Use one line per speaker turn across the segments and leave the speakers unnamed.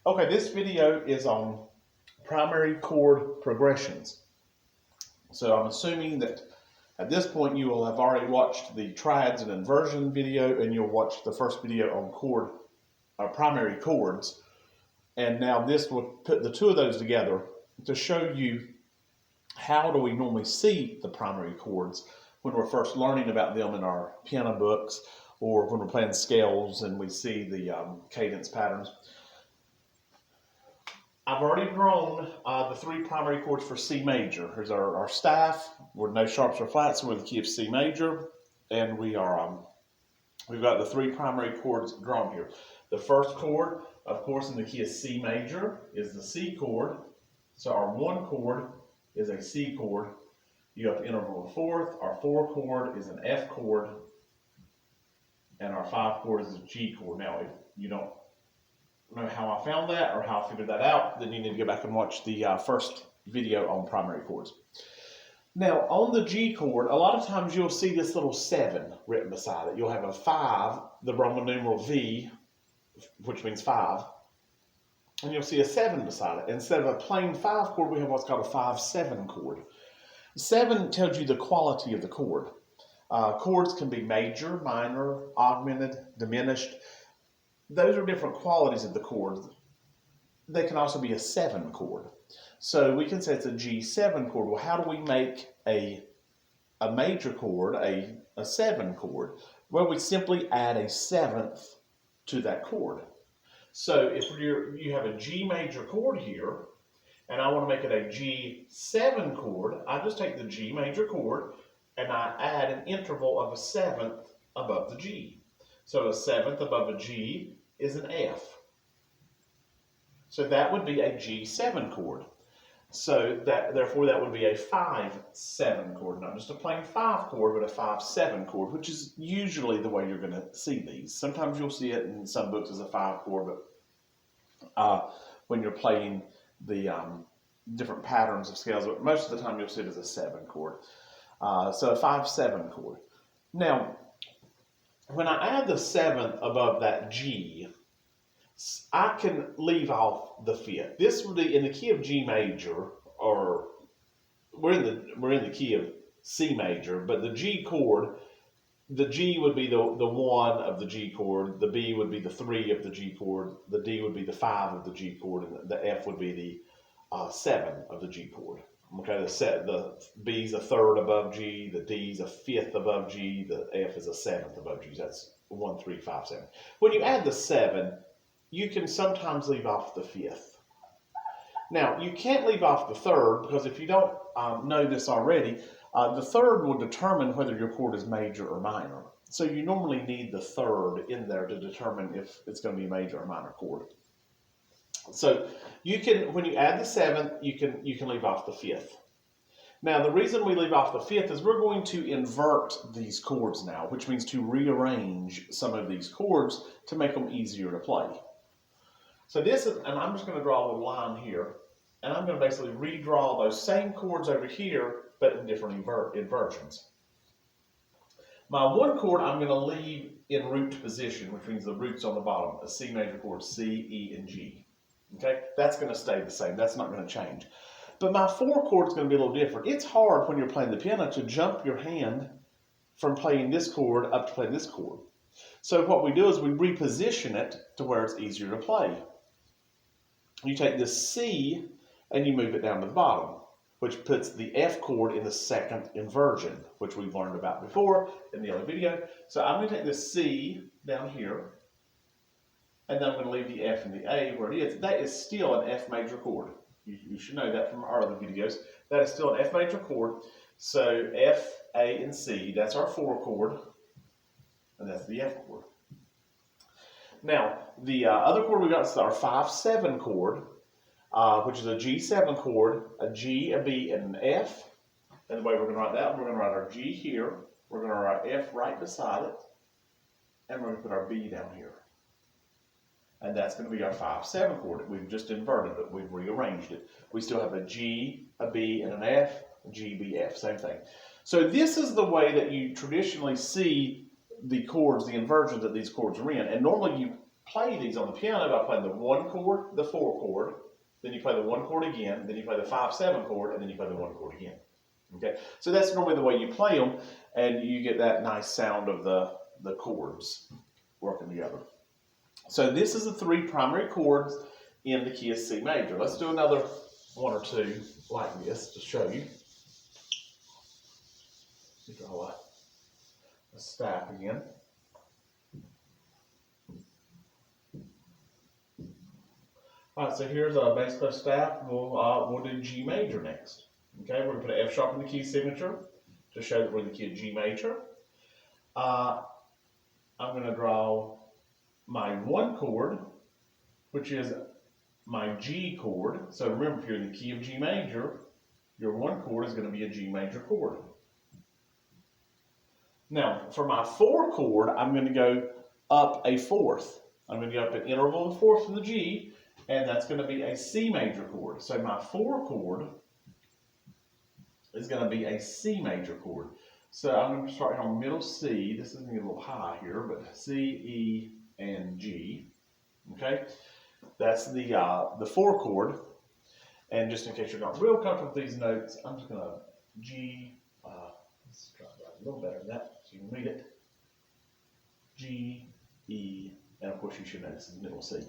Okay, this video is on primary chord progressions. So I'm assuming that at this point you will have already watched the triads and inversion video, and you'll watch the first video on primary chords. And now this will put the two of those together to show you how do we normally see the primary chords when we're first learning about them in our piano books, or when we're playing scales and we see the cadence patterns. I've already drawn the three primary chords for C major. Here's our staff. We're no sharps or flats, so we're in the key of C major. And we've got the three primary chords drawn here. The first chord, of course, in the key of C major is the C chord. So our one chord is a C chord. You have the interval of fourth. Our four chord is an F chord. And our five chord is a G chord. Now, if you don't know how I found that or how I figured that out, then you need to go back and watch the first video on primary chords. Now, on the G chord, a lot of times you'll see this little 7 written beside it. You'll have a 5, the Roman numeral V, which means 5, and you'll see a 7 beside it. Instead of a plain 5 chord, we have what's called a 5-7 chord. 7 tells you the quality of the chord. Chords can be major, minor, augmented, diminished. Those are different qualities of the chord. They can also be a 7 chord. So we can say it's a G7 chord. Well, how do we make a major chord a 7 chord? Well, we simply add a 7th to that chord. So if you have a G major chord here, and I want to make it a G7 chord, I just take the G major chord and I add an interval of a 7th above the G. So a 7th above a G is an F. So that would be a G7 chord. So therefore that would be a 5-7 chord, not just a plain 5 chord, but a 5-7 chord, which is usually the way you're going to see these. Sometimes you'll see it in some books as a 5 chord, but when you're playing the different patterns of scales, but most of the time you'll see it as a 7 chord. So a 5-7 chord. Now, when I add the 7th above that G, I can leave off the 5th. This would be in the key of G major, or we're in the key of C major, but the G chord, the G would be the 1 of the G chord, the B would be the 3 of the G chord, the D would be the 5 of the G chord, and the F would be the 7 of the G chord. Okay, the B's a 3rd above G, the D's a 5th above G, the F is a 7th above G. That's 1, 3, 5, 7. When you add the 7, you can sometimes leave off the 5th. Now, you can't leave off the 3rd, because if you don't know this already, the 3rd will determine whether your chord is major or minor. So you normally need the 3rd in there to determine if it's going to be a major or minor chord. So you can, when you add the 7th, you can leave off the 5th. Now, the reason we leave off the 5th is we're going to invert these chords now, which means to rearrange some of these chords to make them easier to play. So this is, and I'm just going to draw a little line here, and I'm going to basically redraw those same chords over here, but in different inversions. My one chord I'm going to leave in root position, which means the root's on the bottom, a C major chord, C, E, and G. Okay, that's going to stay the same. That's not going to change. But my 4 chord is going to be a little different. It's hard when you're playing the piano to jump your hand from playing this chord up to playing this chord. So what we do is we reposition it to where it's easier to play. You take this C and you move it down to the bottom, which puts the F chord in the 2nd inversion, which we've learned about before in the other video. So I'm going to take this C down here, and then I'm going to leave the F and the A where it is. That is still an F major chord. You should know that from our other videos. That is still an F major chord. So F, A, and C, that's our 4 chord, and that's the F chord. Now, the other chord we got is our 5-7 chord, which is a G7 chord, a G, a B, and an F. And the way we're going to write that, we're going to write our G here, we're going to write F right beside it, and we're going to put our B down here. And that's going to be our 5-7 chord. We've just inverted it. We've rearranged it. We still have a G, a B, and an F, G, B, F, same thing. So this is the way that you traditionally see the chords, the inversions that these chords are in. And normally you play these on the piano by playing the 1 chord, the 4 chord, then you play the 1 chord again, then you play the 5/7 chord, and then you play the 1 chord again. Okay, so that's normally the way you play them, and you get that nice sound of the chords working together. So this is the 3 primary chords in the key of C major. Let's do another 1 or 2 like this to show you. Draw a staff again. All right, so here's a bass clef staff. We'll do G major next. Okay, we're going to put an F sharp in the key signature to show that we're in the key of G major. I'm going to draw my 1 chord, which is my G chord. So remember, if you're in the key of G major, your 1 chord is going to be a G major chord. Now, for my 4 chord, I'm going to go up a 4th. I'm going to go up an interval of 4th in the G, and that's going to be a C major chord. So my 4 chord is going to be a C major chord. So I'm going to start on middle C. This is going to get a little high here, but C, E, and G. Okay, that's the 4 chord. And just in case you're not real comfortable with these notes, I'm just going to G. Let's try that a little better than that so you can read it. G, E, and of course you should know this is middle C.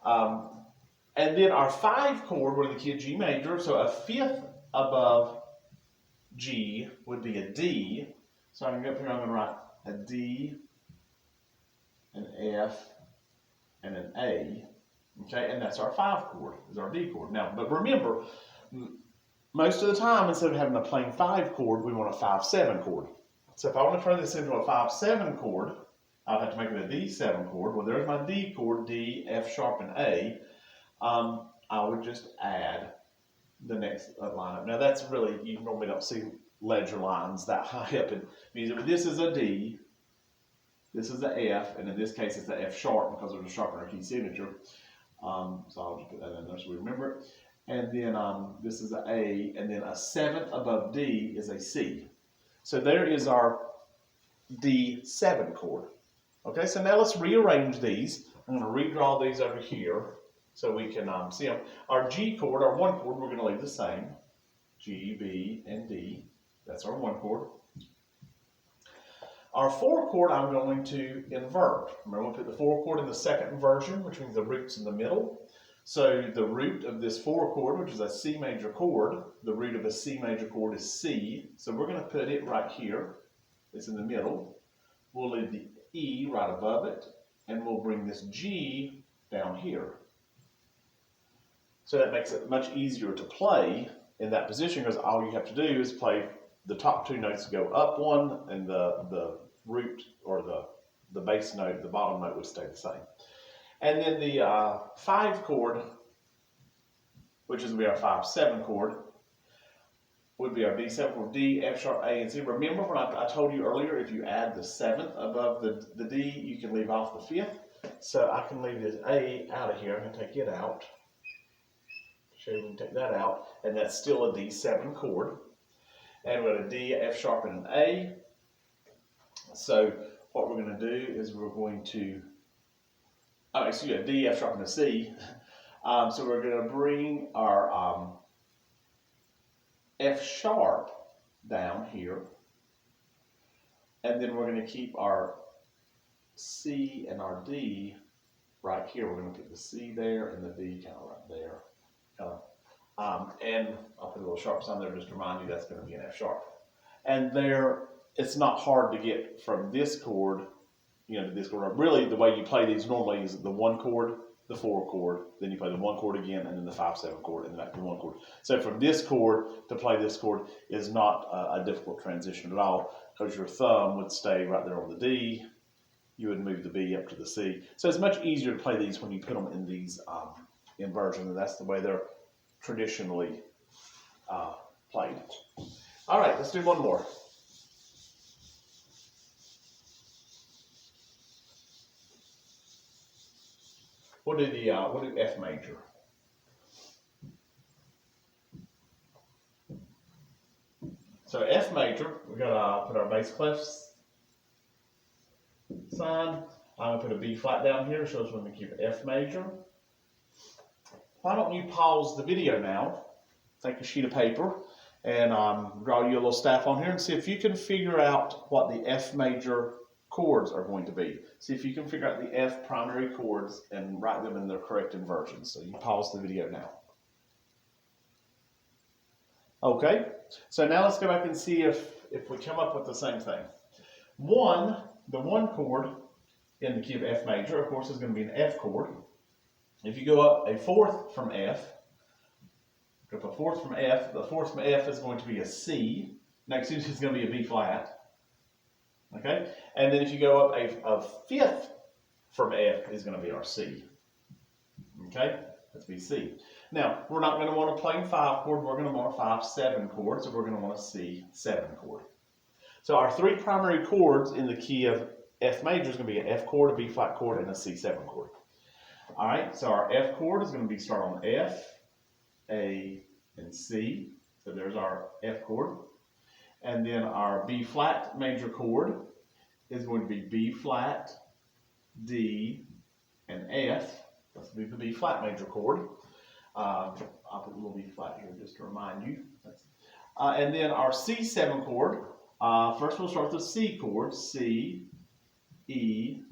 And then our 5 chord, we're in the key of G major, so a 5th above G would be a D. So I'm going to go up here, I'm going to write a D, an F, and an A. Okay, and that's our 5 chord, is our D chord. Now, but remember, most of the time, instead of having a plain 5 chord, we want a 5/7 chord. So if I want to turn this into a 5/7 chord, I'll have to make it a D7 chord. Well, there's my D chord, D, F sharp, and A. I would just add the next lineup. Now that's really, you normally don't see ledger lines that high up in music, but this is a D, this is the F, and in this case it's the F sharp because there's a sharp in our key signature. So I'll just put that in there so we remember it. And then this is an A, and then a 7th above D is a C. So there is our D7 chord. Okay, so now let's rearrange these. I'm going to redraw these over here so we can see them. Our G chord, our 1 chord, we're going to leave the same. G, B, and D. That's our 1 chord. Our 4 chord, I'm going to invert. Remember, we'll put the 4 chord in the second inversion, which means the root's in the middle. So the root of this 4 chord, which is a C major chord, the root of a C major chord is C. So we're going to put it right here. It's in the middle. We'll leave the E right above it, and we'll bring this G down here. So that makes it much easier to play in that position because all you have to do is play the top 2 notes go up 1, and the root or the bass note, the bottom note would stay the same. And then the 5 chord, which is going to be our 5/7 chord, would be our D7 chord, D, F sharp, A, and C. Remember when I told you earlier, if you add the 7th above the D, you can leave off the 5th. So I can leave this A out of here. I'm going to take it out. Show you we can take that out. And that's still a D7 chord. And we've got a D, F sharp, and an A. So what we're going to do is we're going to, a D, F sharp, and a C. So we're going to bring our F sharp down here. And then we're going to keep our C and our D right here. We're going to put the C there and the D kind of right there. And I'll put a little sharp sign there just to remind you that's going to be an F sharp. And there, it's not hard to get from this chord, to this chord. Really, the way you play these normally is the 1 chord, the 4 chord, then you play the 1 chord again, and then the 5/7 chord, and then back to the 1 chord. So from this chord to play this chord is not a difficult transition at all, because your thumb would stay right there on the D. You would move the B up to the C. So it's much easier to play these when you put them in these inversions, and that's the way they're traditionally played. All right, let's do one more. We'll do F major. So F major, we're gonna put our bass clefs sign. I'm going to put a B flat down here, so it's going to keep F major. Why don't you pause the video now, take a sheet of paper, and draw you a little staff on here and see if you can figure out what the F major chords are going to be. See if you can figure out the F primary chords and write them in their correct inversions. So you pause the video now. Okay, so now let's go back and see if we come up with the same thing. The one chord in the key of F major, of course, is going to be an F chord. If you go up a fourth from F, the fourth from F is going to be a C. Next is going to be a B flat. Okay, and then if you go up a fifth from F is going to be our C. Okay, that's be C. Now, we're not going to want a plain 5 chord, we're going to want a 5-7 chord, so we're going to want a C7 chord. So our three primary chords in the key of F major is going to be an F chord, a B flat chord, and a C7 chord. All right, so our F chord is going to be start on F, A, and C. So there's our F chord. And then our B flat major chord is going to be B flat, D, and F. That's the B flat major chord. I'll put a little B flat here just to remind you. And then our C7 chord, first we'll start with the C chord, C, E,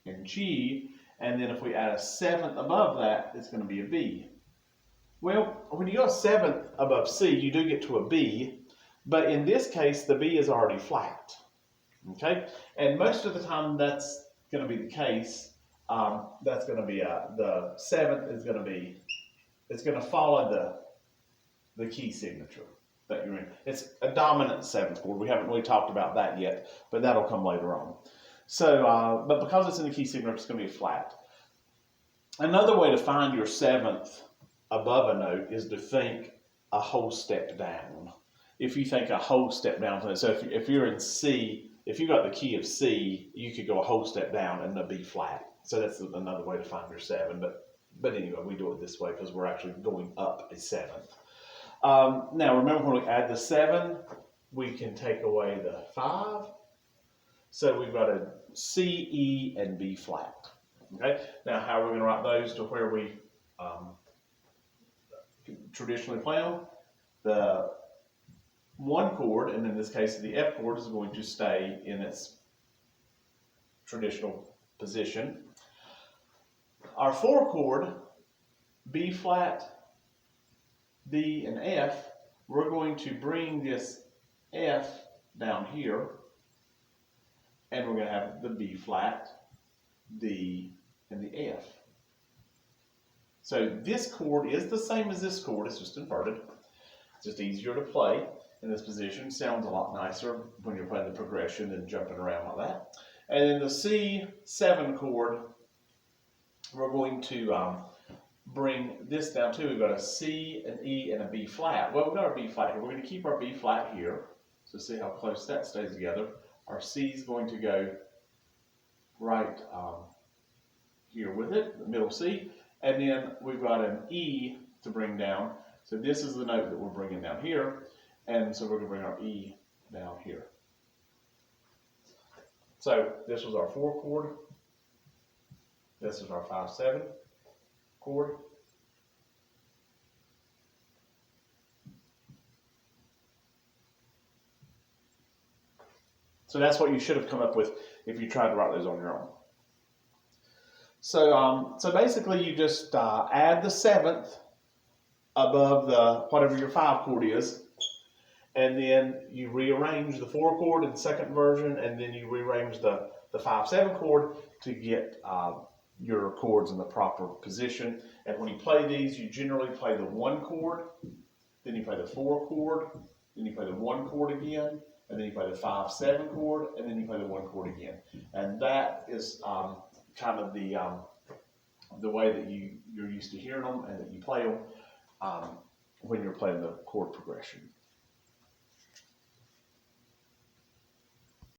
and G. And then if we add a seventh above that, it's going to be a B. Well, when you go a seventh above C, you do get to a B. But in this case, the B is already flat. Okay? And most of the time that's going to be the case. That's going to be the seventh is going to be, it's going to follow the key signature that you're in. It's a dominant seventh chord. We haven't really talked about that yet, but that'll come later on. So, but because it's in the key signature, it's going to be flat. Another way to find your seventh above a note is to think a whole step down. If you think a whole step down, so if you're in C, if you got the key of C, you could go a whole step down and a B flat. So that's another way to find your seven. But anyway, we do it this way because we're actually going up a seventh. Now remember, when we add the 7, we can take away the 5. So we've got a C, E, and B flat. Okay. Now how are we going to write those to where we traditionally play them? The one chord, and in this case the F chord, is going to stay in its traditional position. Our 4 chord, B flat, D, and F, we're going to bring this F down here, and we're going to have the B flat, D, and the F. So this chord is the same as this chord, it's just inverted. It's just easier to play in this position. Sounds a lot nicer when you're playing the progression than jumping around like that. And then the C7 chord, we're going to bring this down too. We've got a C, an E, and a B flat. Well, we've got our B flat here. We're going to keep our B flat here. So see how close that stays together. Our C is going to go right here with it, the middle C. And then we've got an E to bring down. So this is the note that we're bringing down here. And so we're going to bring our E down here. So this was our 4 chord. This is our 5-7 chord. So that's what you should have come up with if you tried to write those on your own. So, so basically you just add the 7th above the whatever your 5 chord is, and then you rearrange the 4 chord in the second version, and then you rearrange the 5-7 chord to get your chords in the proper position. And when you play these, you generally play the 1 chord, then you play the 4 chord, then you play the 1 chord again, and then you play the 5-7 chord, and then you play the 1 chord again. And that is kind of the way that you're used to hearing them and that you play them when you're playing the chord progression.